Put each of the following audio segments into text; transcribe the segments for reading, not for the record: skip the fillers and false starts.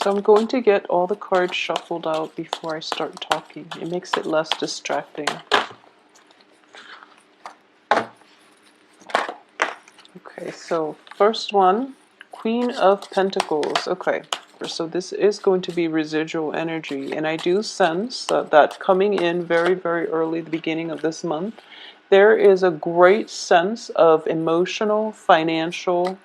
So I'm going to get all the cards shuffled out before I start talking. It makes it less distracting. Okay, so first one, Queen of Pentacles. Okay, so this is going to be residual energy, and I do sense that coming in very, very early, the beginning of this month, there is a great sense of emotional, financial,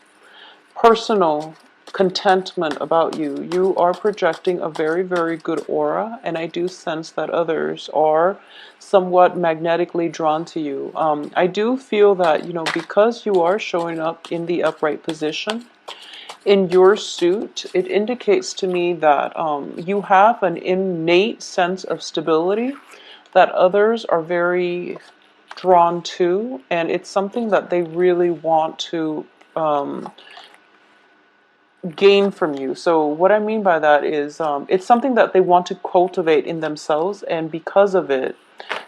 personal contentment about you. You are projecting a very, very good aura, and I do sense that others are somewhat magnetically drawn to you. I do feel that, because you are showing up in the upright position, in your suit, it indicates to me that you have an innate sense of stability that others are very drawn to, and it's something that they really want to gain from you. So what I mean by that is it's something that they want to cultivate in themselves, and because of it,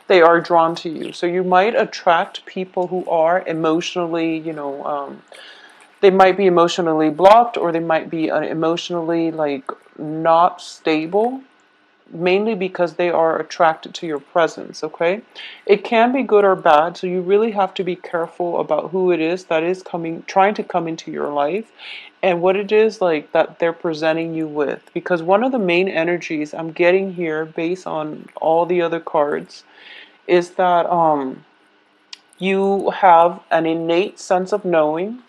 they are drawn to you. So you might attract people who are emotionally, they might be emotionally blocked, or they might be emotionally like not stable, mainly because they are attracted to your presence. Okay, it can be good or bad, so you really have to be careful about who it is that is trying to come into your life, and what it is like that they're presenting you with. Because one of the main energies I'm getting here, based on all the other cards, is that you have an innate sense of knowing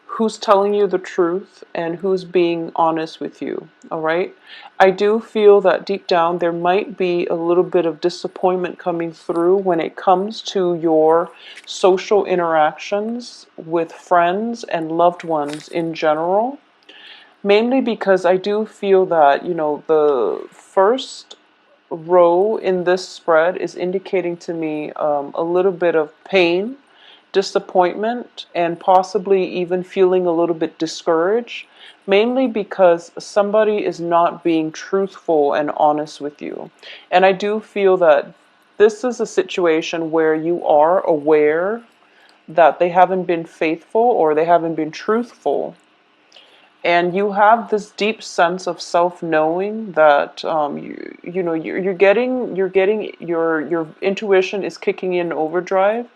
who's telling you the truth and who's being honest with you. All right, I do feel that deep down there might be a little bit of disappointment coming through when it comes to your social interactions with friends and loved ones in general, mainly because I do feel that, the first row in this spread is indicating to me a little bit of pain, disappointment, and possibly even feeling a little bit discouraged, mainly because somebody is not being truthful and honest with you. And I do feel that this is a situation where you are aware that they haven't been faithful or they haven't been truthful, and you have this deep sense of self-knowing that you're getting your intuition is kicking in overdrive,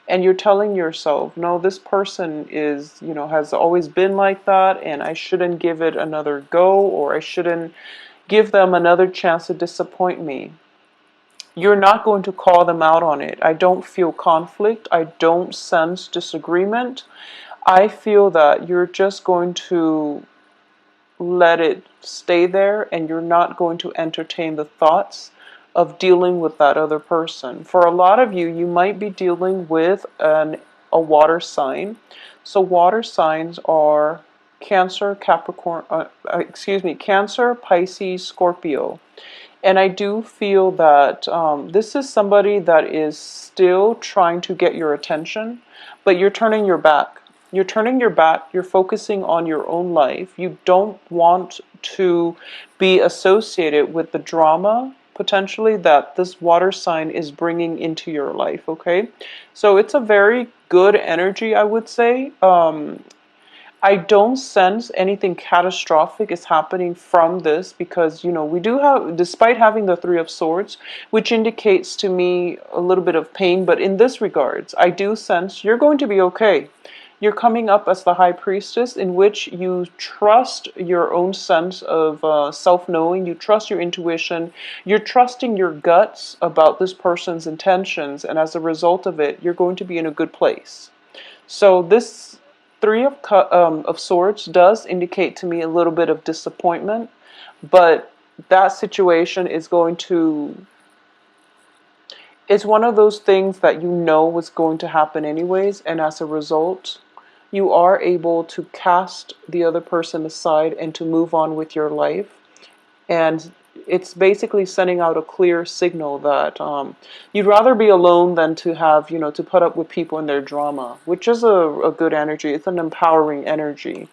and you're telling yourself, no, this person is, has always been like that, and I shouldn't give it another go, or I shouldn't give them another chance to disappoint me. You're not going to call them out on it. I don't feel conflict. I don't sense disagreement. I feel that you're just going to let it stay there, and you're not going to entertain the thoughts of dealing with that other person. For a lot of you, you might be dealing with a water sign. So water signs are Cancer, Capricorn, Cancer, Pisces, Scorpio. And I do feel that this is somebody that is still trying to get your attention, but you're turning your back. You're turning your back. You're focusing on your own life. You don't want to be associated with the drama, potentially, that this water sign is bringing into your life, okay? So it's a very good energy, I would say. I don't sense anything catastrophic is happening from this, because, we do have, despite having the Three of Swords, which indicates to me a little bit of pain, but in this regards, I do sense you're going to be okay. You're coming up as the High Priestess, in which you trust your own sense of self-knowing, you trust your intuition, you're trusting your guts about this person's intentions, and as a result of it, you're going to be in a good place. So this Three of Swords does indicate to me a little bit of disappointment, but that situation is going to, it's one of those things that you know was going to happen anyways, and as a result, you are able to cast the other person aside and to move on with your life. And it's basically sending out a clear signal that you'd rather be alone than to have, to put up with people and their drama, which is a good energy. It's an empowering energy.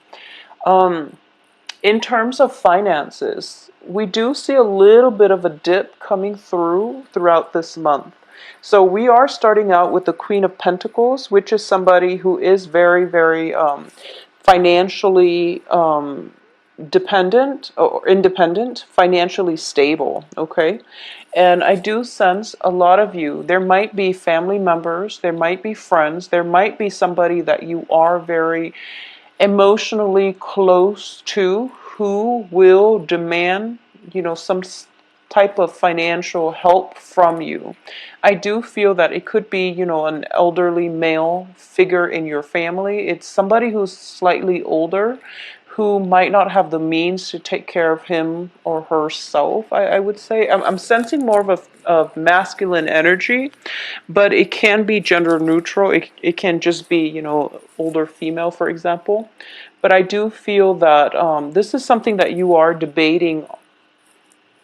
In terms of finances, we do see a little bit of a dip coming throughout this month. So we are starting out with the Queen of Pentacles, which is somebody who is very, very financially dependent or independent, financially stable, okay? And I do sense a lot of you, there might be family members, there might be friends, there might be somebody that you are very emotionally close to who will demand, some type of financial help from you. I do feel that it could be, an elderly male figure in your family. It's somebody who's slightly older who might not have the means to take care of him or herself, I would say. I'm sensing more of masculine energy, but it can be gender neutral. It can just be, older female, for example. But I do feel that this is something that you are debating.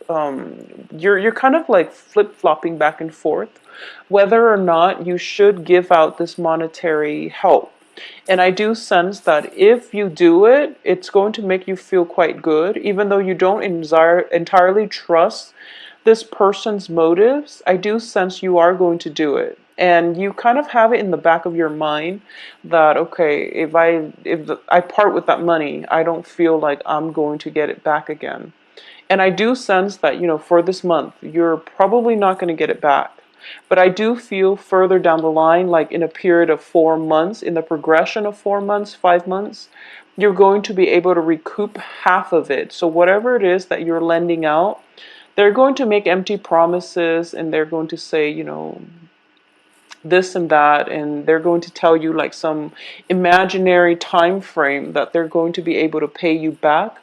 You're kind of like flip-flopping back and forth whether or not you should give out this monetary help. And I do sense that if you do it, it's going to make you feel quite good, even though you don't entirely trust this person's motives. I do sense you are going to do it. And you kind of have it in the back of your mind that, okay, if I part with that money, I don't feel like I'm going to get it back again. And I do sense that, for this month, you're probably not going to get it back. But I do feel further down the line, like in a period of 4 months, in the progression of 4 months, 5 months, you're going to be able to recoup half of it. So whatever it is that you're lending out, they're going to make empty promises and they're going to say, this and that, and they're going to tell you like some imaginary time frame that they're going to be able to pay you back.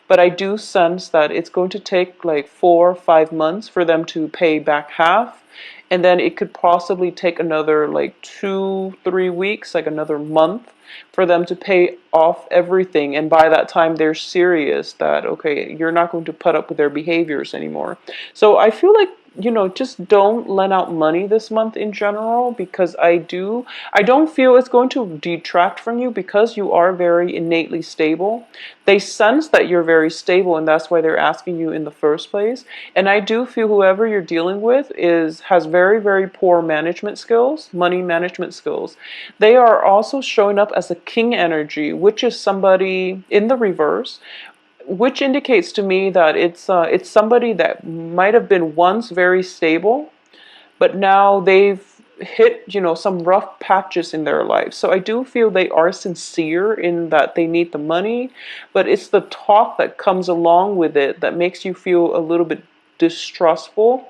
But I do sense that it's going to take like 4 or 5 months for them to pay back half, and then it could possibly take another like 2, 3 weeks, like another month, for them to pay off everything. And by that time they're serious that, okay, you're not going to put up with their behaviors anymore. So I feel like, just don't lend out money this month in general, because I don't feel it's going to detract from you, because you are very innately stable. They sense that you're very stable, and that's why they're asking you in the first place. And I do feel whoever you're dealing with has very, very poor management skills, money management skills. They are also showing up as a king energy, which is somebody in the reverse, which indicates to me that it's somebody that might have been once very stable, but now they've hit, some rough patches in their life. So I do feel they are sincere in that they need the money, but it's the talk that comes along with it that makes you feel a little bit distrustful.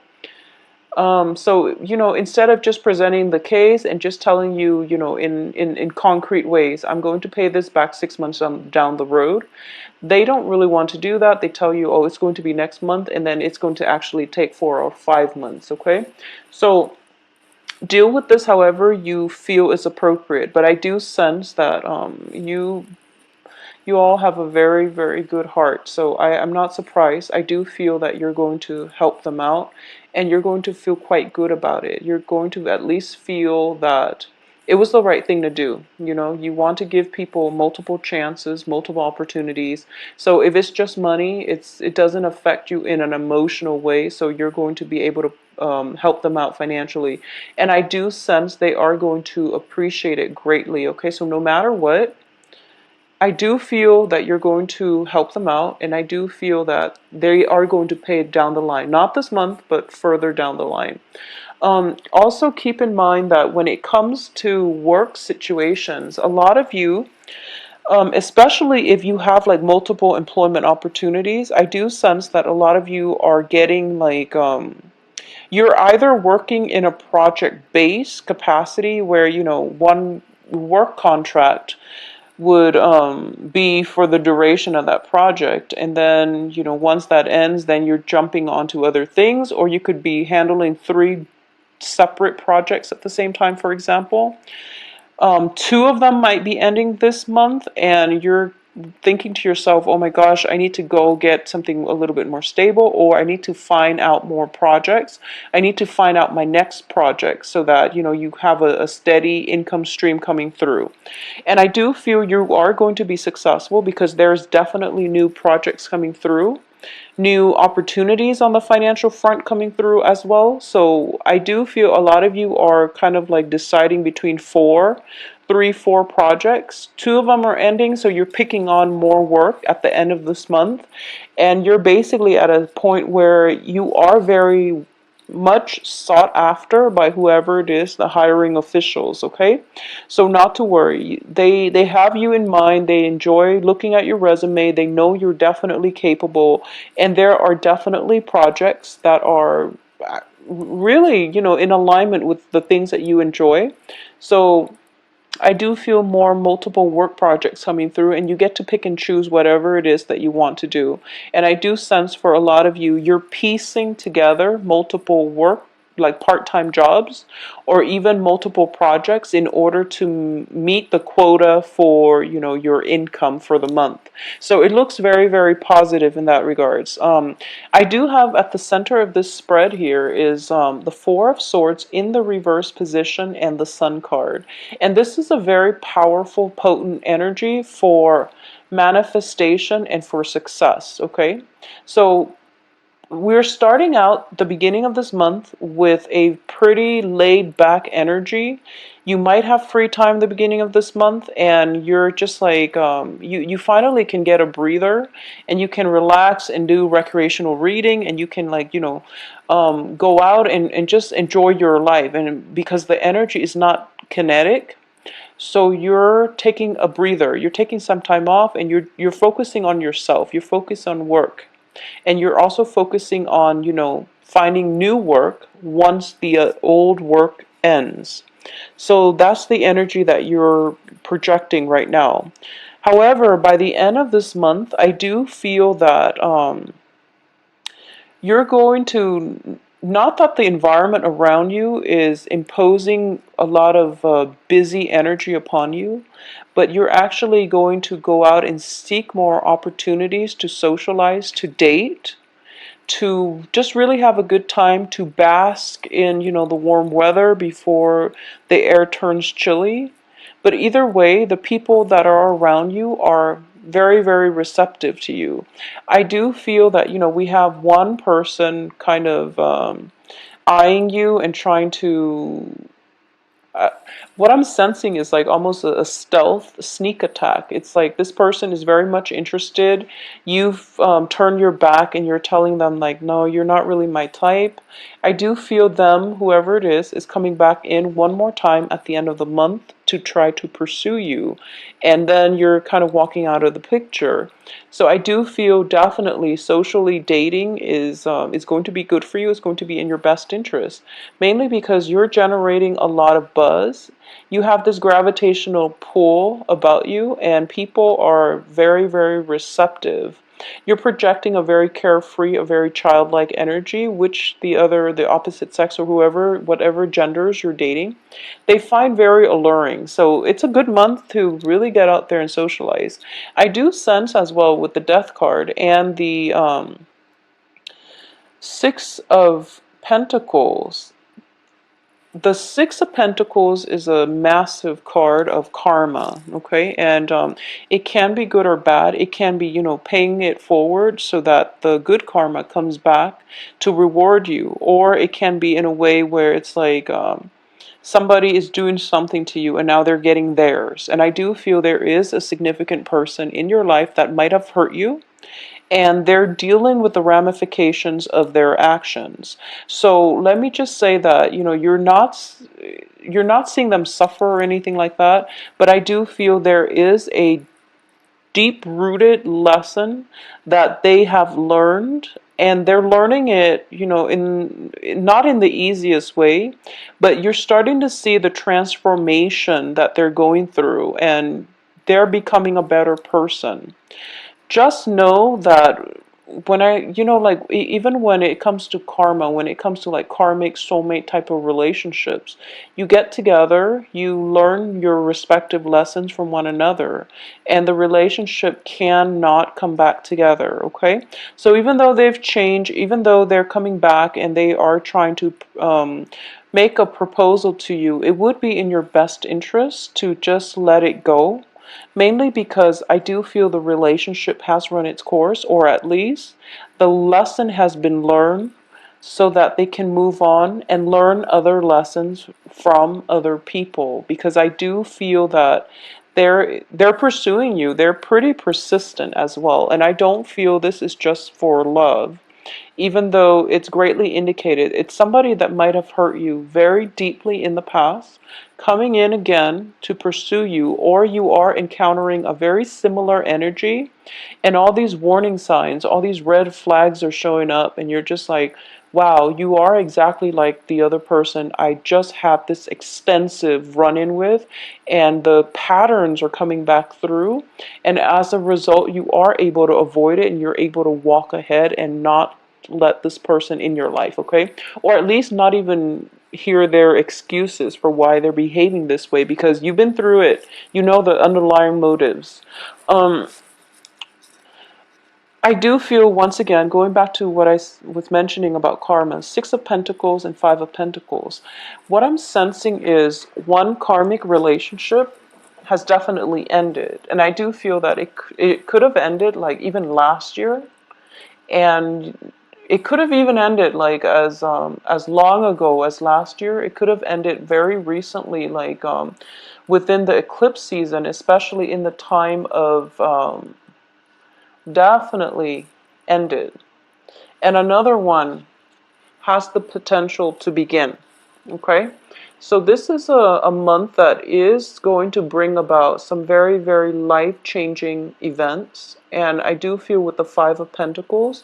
So, instead of just presenting the case and just telling you, in concrete ways, I'm going to pay this back 6 months down the road, they don't really want to do that. They tell you, oh, it's going to be next month, and then it's going to actually take 4 or 5 months, okay? So deal with this however you feel is appropriate. But I do sense that you all have a very, very good heart. So I'm not surprised. I do feel that you're going to help them out, and you're going to feel quite good about it. You're going to at least feel that it was the right thing to do. You want to give people multiple chances, multiple opportunities. So if it's just money, it doesn't affect you in an emotional way. So you're going to be able to help them out financially. And I do sense they are going to appreciate it greatly. Okay, so no matter what, I do feel that you're going to help them out, and I do feel that they are going to pay it down the line. Not this month, but further down the line. Also keep in mind that when it comes to work situations, a lot of you, especially if you have like multiple employment opportunities, I do sense that a lot of you are getting like, you're either working in a project-based capacity where, one work contract would be for the duration of that project, and then once that ends, then you're jumping onto other things. Or you could be handling 3 separate projects at the same time, for example. 2 of them might be ending this month, and you're thinking to yourself, oh my gosh, I need to go get something a little bit more stable, or I need to find out more projects. I need to find out my next project so that you have a steady income stream coming through. And I do feel you are going to be successful, because there's definitely new projects coming through. new opportunities on the financial front coming through as well. So I do feel a lot of you are kind of like deciding between four projects. Two of them are ending, so you're picking on more work at the end of this month. And you're basically at a point where you are very much sought after by whoever it is, the hiring officials, okay? So not to worry. They have you in mind. They enjoy looking at your resume. They know you're definitely capable, and there are definitely projects that are really, in alignment with the things that you enjoy. So I do feel more multiple work projects coming through, and you get to pick and choose whatever it is that you want to do. And I do sense for a lot of you, you're piecing together multiple work, like part-time jobs, or even multiple projects in order to meet the quota for, your income for the month. So it looks very, very positive in that regards. I do have at the center of this spread here is the Four of Swords in the reverse position and the Sun card. And this is a very powerful, potent energy for manifestation and for success, okay? So we're starting out the beginning of this month with a pretty laid back energy. You might have free time the beginning of this month, and you're just like, you finally can get a breather, and you can relax and do recreational reading, and you can, like, go out and just enjoy your life. And because the energy is not kinetic, so you're taking a breather, you're taking some time off, and you're focusing on yourself, you're focused on work. And you're also focusing on, finding new work once the old work ends. So that's the energy that you're projecting right now. However, by the end of this month, I do feel that you're going to, not that the environment around you is imposing a lot of busy energy upon you, but you're actually going to go out and seek more opportunities to socialize, to date, to just really have a good time, to bask in, the warm weather before the air turns chilly. But either way, the people that are around you are very, very receptive to you. I do feel that, we have one person kind of eyeing you and trying to what I'm sensing is like almost a stealth sneak attack. It's like this person is very much interested. You've turned your back and you're telling them like, no, you're not really my type. I do feel them, whoever it is coming back in one more time at the end of the month to try to pursue you. And then you're kind of walking out of the picture. So I do feel definitely socially dating is going to be good for you. It's going to be in your best interest, mainly because you're generating a lot of buzz. You have this gravitational pull about you, and people are very, very receptive. You're projecting a very carefree, a very childlike energy, which the opposite sex or whoever, whatever genders you're dating, they find very alluring. So it's a good month to really get out there and socialize. I do sense as well with the Death card and the Six of Pentacles. The Six of Pentacles is a massive card of karma, okay? And it can be good or bad. It can be, paying it forward so that the good karma comes back to reward you. Or it can be in a way where it's like somebody is doing something to you and now they're getting theirs. And I do feel there is a significant person in your life that might have hurt you, and they're dealing with the ramifications of their actions. So let me just say that, you're not seeing them suffer or anything like that, but I do feel there is a deep-rooted lesson that they have learned, and they're learning it, in not in the easiest way, but you're starting to see the transformation that they're going through, and they're becoming a better person. Just know that when even when it comes to karma, when it comes to like karmic soulmate type of relationships, you get together, you learn your respective lessons from one another, and the relationship cannot come back together, okay? So even though they've changed, even though they're coming back and they are trying to make a proposal to you, it would be in your best interest to just let it go. mainly because I do feel the relationship has run its course, or at least the lesson has been learned so that they can move on and learn other lessons from other people. Because I do feel that they're pursuing you. They're pretty persistent as well. And I don't feel this is just for love, even though it's greatly indicated. It's somebody that might have hurt you very deeply in the past, coming in again to pursue you, or you are encountering a very similar energy, and all these warning signs, all these red flags are showing up, and you're just like, wow, you are exactly like the other person I just had this extensive run-in with, and the patterns are coming back through, and as a result, you are able to avoid it, and you're able to walk ahead and not let this person in your life, okay? Or at least not even hear their excuses for why they're behaving this way, because you've been through it. You know the underlying motives. Um, I do feel, once again, going back to what I was mentioning about karma, Six of Pentacles and Five of Pentacles, what I'm sensing is one karmic relationship has definitely ended. And I do feel that it could have ended like even last year, and it could have even ended like as long ago as last year. It could have ended very recently, like within the eclipse season, especially in the time of definitely ended. And another one has the potential to begin. Okay? So this is a month that is going to bring about some very, very life-changing events. And I do feel with the Five of Pentacles,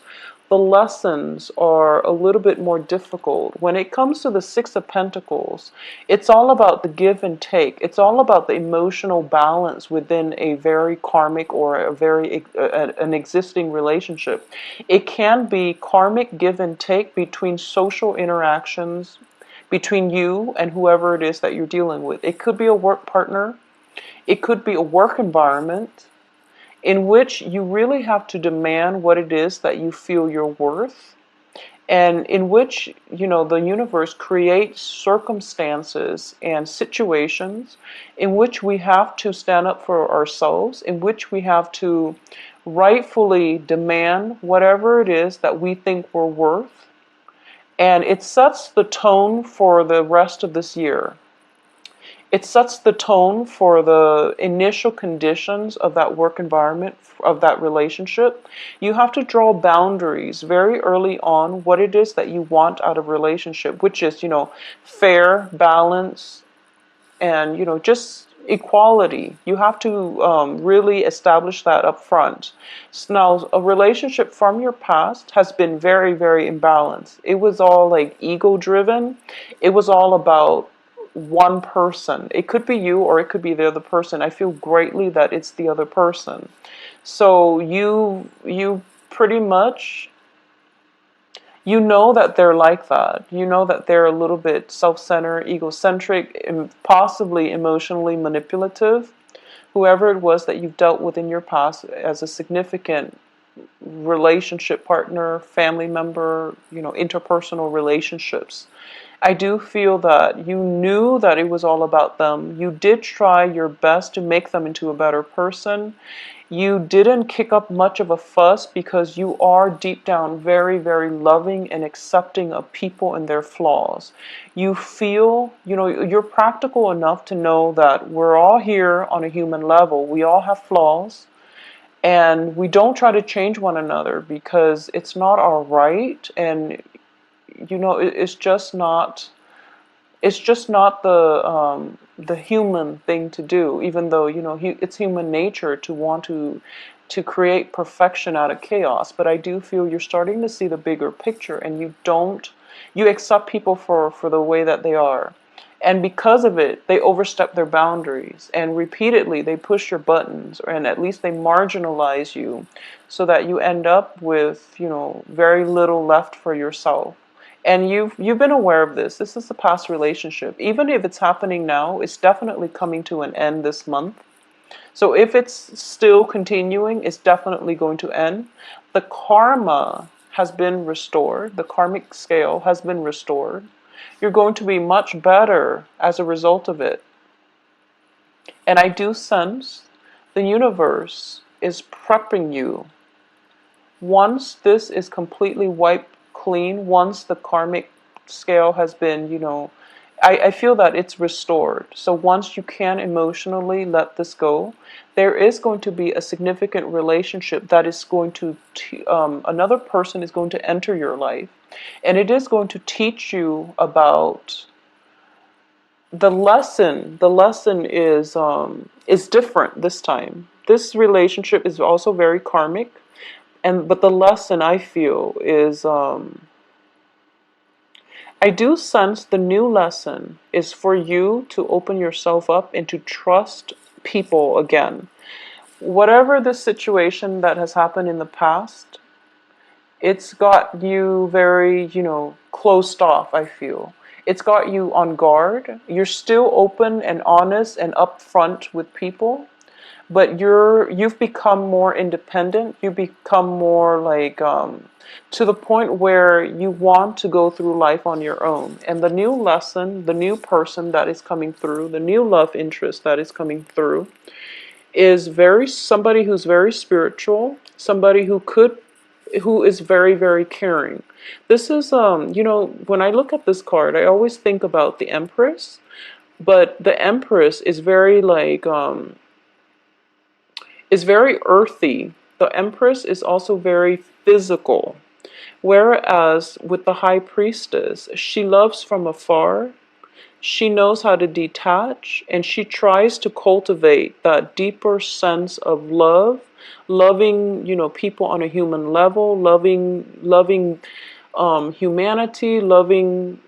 the lessons are a little bit more difficult. When it comes to the Six of Pentacles, it's all about the give and take. It's all about the emotional balance within a very karmic or a very an existing relationship. It can be karmic give and take between social interactions, between you and whoever it is that you're dealing with. It could be a work partner. It could be a work environment in which you really have to demand what it is that you feel you're worth, and in which, you know, the universe creates circumstances and situations in which we have to stand up for ourselves, in which we have to rightfully demand whatever it is that we think we're worth. And it sets the tone for the rest of this year. It sets the tone for the initial conditions of that work environment, of that relationship. You have to draw boundaries very early on what it is that you want out of a relationship, which is, you know, fair, balance, and, you know, just equality. You have to really establish that up front. So now, a relationship from your past has been very, very imbalanced. It was all like ego driven. It was all about one person. It could be you or it could be the other person. I feel greatly that it's the other person. So you pretty much, you know that they're like that. You know that they're a little bit self-centered, egocentric, and possibly emotionally manipulative. Whoever it was that you've dealt with in your past as a significant relationship partner, family member, you know, interpersonal relationships. I do feel that you knew that it was all about them. You did try your best to make them into a better person. You didn't kick up much of a fuss because you are deep down very, very loving and accepting of people and their flaws. You feel, you know, you're practical enough to know that we're all here on a human level. We all have flaws. And we don't try to change one another because it's not our right, and you know, it's just not the human thing to do, even though, you know, it's human nature to want to create perfection out of chaos. But I do feel you're starting to see the bigger picture, and you accept people for the way that they are. And because of it, they overstep their boundaries, and repeatedly they push your buttons, and at least they marginalize you, so that you end up with, you know, very little left for yourself. And you've been aware of this. This is a past relationship. Even if it's happening now, it's definitely coming to an end this month. So if it's still continuing, it's definitely going to end. The karma has been restored. The karmic scale has been restored. You're going to be much better as a result of it. And I do sense The universe is prepping you. Once this is completely wiped clean, once the karmic scale has been, I feel that it's restored. So once you can emotionally let this go, there is going to be a significant relationship that is going to, another person is going to enter your life. And it is going to teach you about the lesson. The lesson is different this time. This relationship is also very karmic. But the lesson I feel is I do sense the new lesson is for you to open yourself up and to trust people again. Whatever the situation that has happened in the past, it's got you very, closed off, I feel. It's got you on guard. You're still open and honest and upfront with people, but you've become more independent. You become more like to the point where you want to go through life on your own. And the new lesson, the new person that is coming through, the new love interest that is coming through is somebody who's very spiritual, somebody who is very, very caring. This is when I look at this card, I always think about the Empress, but the Empress is very like is very earthy. The Empress is also very physical. Whereas with the High Priestess, she loves from afar. She knows how to detach, and she tries to cultivate that deeper sense of love, loving, people on a human level, loving humanity, loving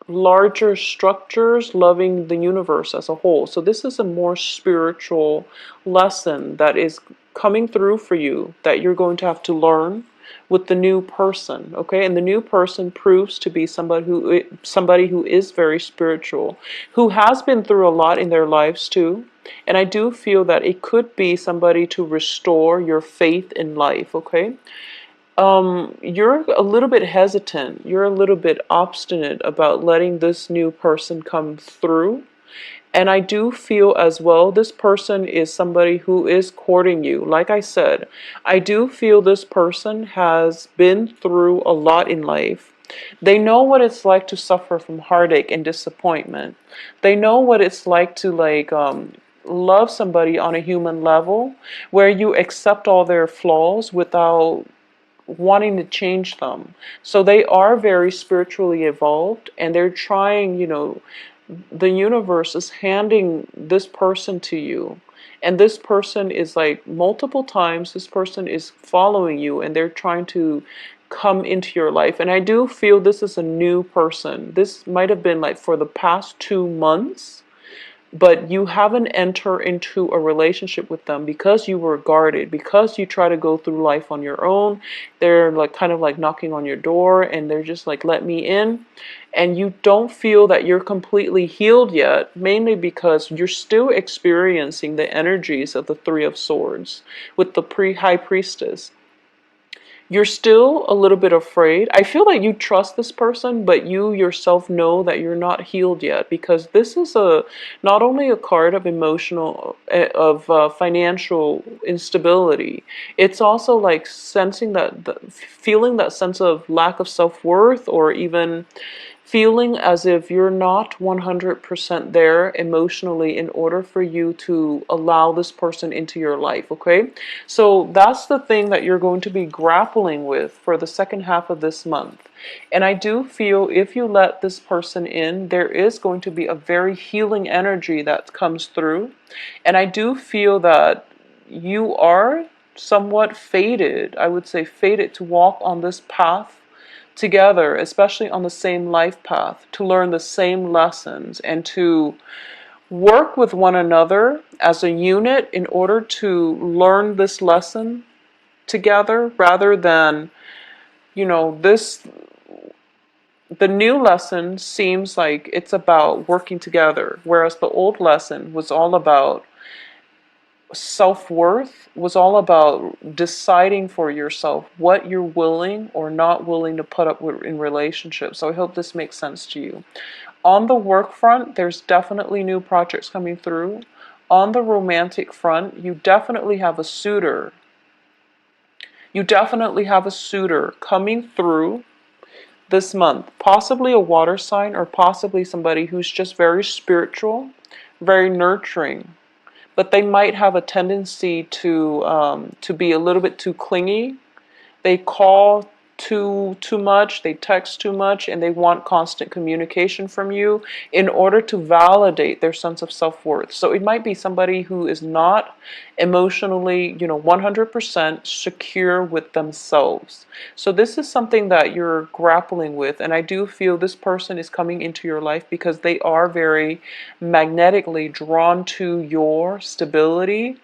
larger structures, loving the universe as a whole. So this is a more spiritual lesson that is coming through for you that you're going to have to learn with the new person, okay? And the new person proves to be somebody who is very spiritual, who has been through a lot in their lives too. And I do feel that it could be somebody to restore your faith in life, okay? You're a little bit hesitant. You're a little bit obstinate about letting this new person come through. And I do feel as well, this person is somebody who is courting you. Like I said, I do feel this person has been through a lot in life. They know what it's like to suffer from heartache and disappointment. They know what it's like to love somebody on a human level, where you accept all their flaws without wanting to change them. So they are very spiritually evolved, and they're trying, the universe is handing this person to you. And this person is like multiple times, this person is following you, and they're trying to come into your life. And I do feel this is a new person. This might have been like for the past 2 months, but you haven't entered into a relationship with them because you were guarded, because you try to go through life on your own. They're like kind of like knocking on your door, and they're just like, let me in. And you don't feel that you're completely healed yet, mainly because you're still experiencing the energies of the Three of Swords with the High Priestess. You're still a little bit afraid. I feel like you trust this person, but you yourself know that you're not healed yet, because this is not only a card of financial instability. It's also like sensing feeling that sense of lack of self-worth, or even feeling as if you're not 100% there emotionally in order for you to allow this person into your life, okay? So that's the thing that you're going to be grappling with for the second half of this month. And I do feel if you let this person in, there is going to be a very healing energy that comes through. And I do feel that you are somewhat fated, I would say fated to walk on this path together, especially on the same life path, to learn the same lessons and to work with one another as a unit in order to learn this lesson together, rather than, the new lesson seems like it's about working together, whereas the old lesson was all about self-worth, was all about deciding for yourself what you're willing or not willing to put up with in relationships. So I hope this makes sense to you. On the work front, there's definitely new projects coming through. on the romantic front, you definitely have a suitor. You definitely have a suitor coming through this month. Possibly a water sign, or possibly somebody who's just very spiritual, very nurturing. But they might have a tendency to be a little bit too clingy. They call too much, they text too much, and they want constant communication from you in order to validate their sense of self-worth. So it might be somebody who is not emotionally, 100% secure with themselves. So this is something that you're grappling with, and I do feel this person is coming into your life because they are very magnetically drawn to your stability,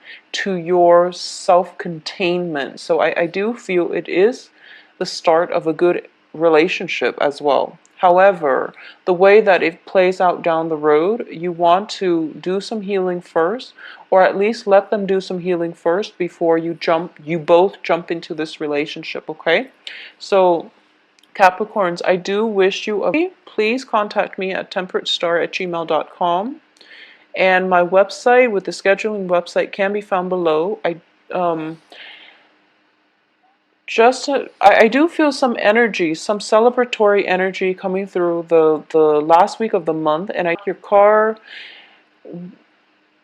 to your self-containment. So I do feel it is the start of a good relationship as well. However, the way that it plays out down the road, you want to do some healing first, or at least let them do some healing first before you both jump into this relationship, okay? So Capricorns, I do wish you a please contact me at temperatestar@gmail.com. And my website with the scheduling website can be found below. I do feel some energy, some celebratory energy coming through the last week of the month, and I your car.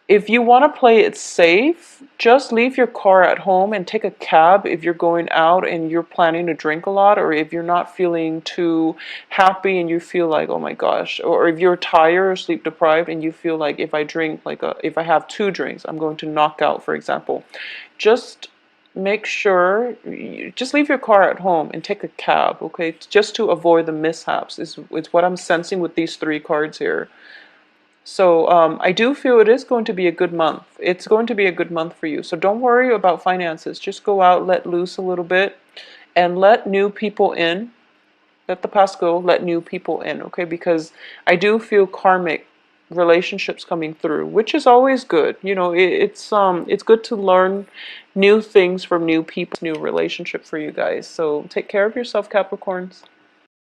If you want to play it safe, just leave your car at home and take a cab if you're going out and you're planning to drink a lot, or if you're not feeling too happy and you feel like, oh my gosh, or if you're tired or sleep deprived and you feel like if I have 2 drinks, I'm going to knock out, for example. Just make sure, just leave your car at home and take a cab, okay? Just to avoid the mishaps is what I'm sensing with these 3 cards here. So I do feel it is going to be a good month. It's going to be a good month for you. So don't worry about finances. Just go out, let loose a little bit, and let new people in. Let the past go, let new people in, okay? Because I do feel karmic relationships coming through, which is always good. It's good to learn new things from new people, new relationship for you guys. So take care of yourself, Capricorns.